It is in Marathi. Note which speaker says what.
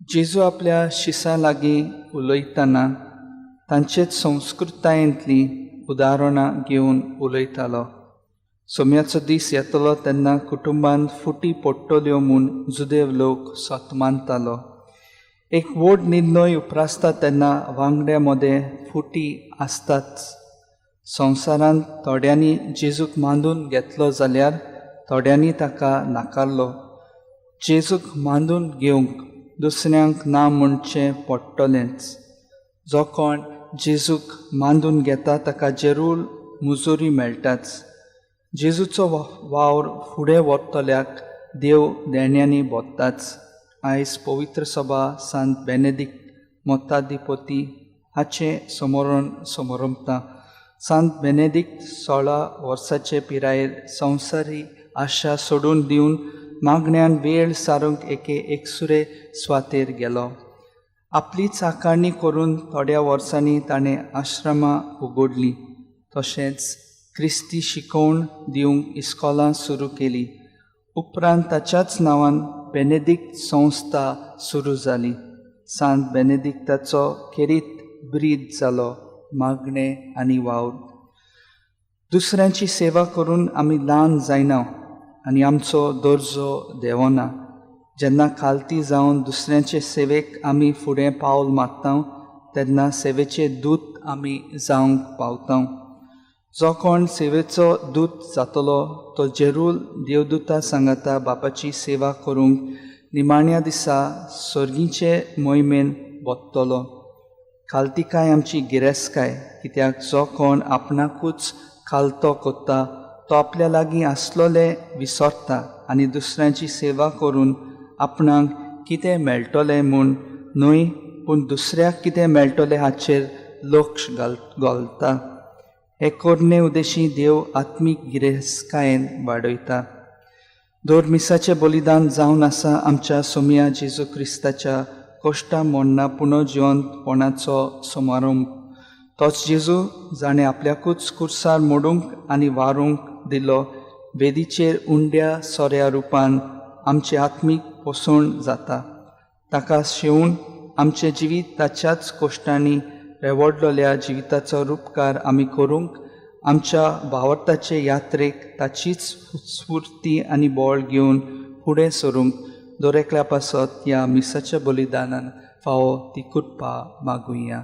Speaker 1: जेजू आपल्या शिसां लागीं उलयतना तांचेच संस्कृतायेंतली उदाहरणां घेवन उलयतालो. सोम्याचो दीस येतलो तेन्ना कुटुंबान फुटी पडटल्यो म्हूण जुदेव लोक सोत मानतालो. एक व्हड निर्णय उप्रासता तेन्ना वांगड्या मदें फुटी आसताच. संवसारांत थोड्यांनी जेजूक मांडून घेतलो जाल्यार थोड्यांनी ताका नाकारलो. जेजूक मांडून घेवंक दुसऱ्यांक ना म्हणचें पडटलेंच. जो कोण जेजूक मांडून घेता ताका जरूर मुजोरी मेळटाच. जेजूचो वावर फुडें व्हरतल्याक देव देण्यांनी बोदताच. आयज पवित्र सभा सांत बेनेडिक्ट मोत्तादिपोती हाचें समरण समारंभता. सांत बेनेडिक्ट 16 वर्साचे पिरायेर संवसारी आशा सोडून दिवन मागण्यांत वेळ सारूंक एके एकसुरे सुवातेर गेलो. आपलीच आकारणी करून थोड्या वर्सांनी ताणें आश्रमां उगडलीं. तशेंच क्रिस्ती शिकवण दिवंक इस्कॉलां सुरू केलीं. उपरांत ताच्याच नांवान बेनेडिक्ट संस्था सुरू जाली. सांत बेनेडिक्टाचो खेरीत ब्रीद जालो मागणें आनी वावर. दुसऱ्यांची सेवा करून आमी ल्हान जायना आनी आमचो दर्जो देंवना. जेन्ना खालती जावन दुसऱ्यांचे सेवेक आमी फुडें पावल मारता तेन्ना सेवेचे दूत आमी जावंक पावता. जो कोण सेवेचो दूत जातलो तो जरूर देवदूता सांगाता बापाची सेवा करूंक निमाण्या दिसा सर्गीचे मोहिमेन वतलो. खालतीकाय आमची गिरेस्तकाय, कित्याक जो कोण आपणाकूच खालतो कोत्ता तो आपल्या लागीं आसलोले विसरता आनी दुसऱ्यांची सेवा करून आपणाक कितें मेळटलें म्हूण न्हय पूण दुसऱ्याक कितें मेळटलें हाचेर लक्ष घालता. हे करणे उदेशी देव आत्मीक गिरेस्तकायेन वाडयता. दर मिसाचें बलिदान जावन आसा आमच्या सोम्या जेजू क्रिस्ताच्या कश्टां मोडना पुनर्जिवंतपणाचो समारंभ. तोच जेजू जाणें आपल्याकूच कुर्सार मोडूंक आनी वारूंक दिलो वेदीचेर उंड्या सोऱ्या रुपान आमचें आत्मीक पोसण जाता. ताका शेवून आमचें जिवीत ताच्याच कश्टांनी रेवडलेल्या जिविताचो रुपकार आमी करूंक आमच्या भावार्थाचे यात्रेक ताचीच स्फूर्ती आनी बळ घेवन फुडें सरूंक दरेकल्या पासत ह्या मिसाच्या बलिदानान फावो ती कृपा मागुया.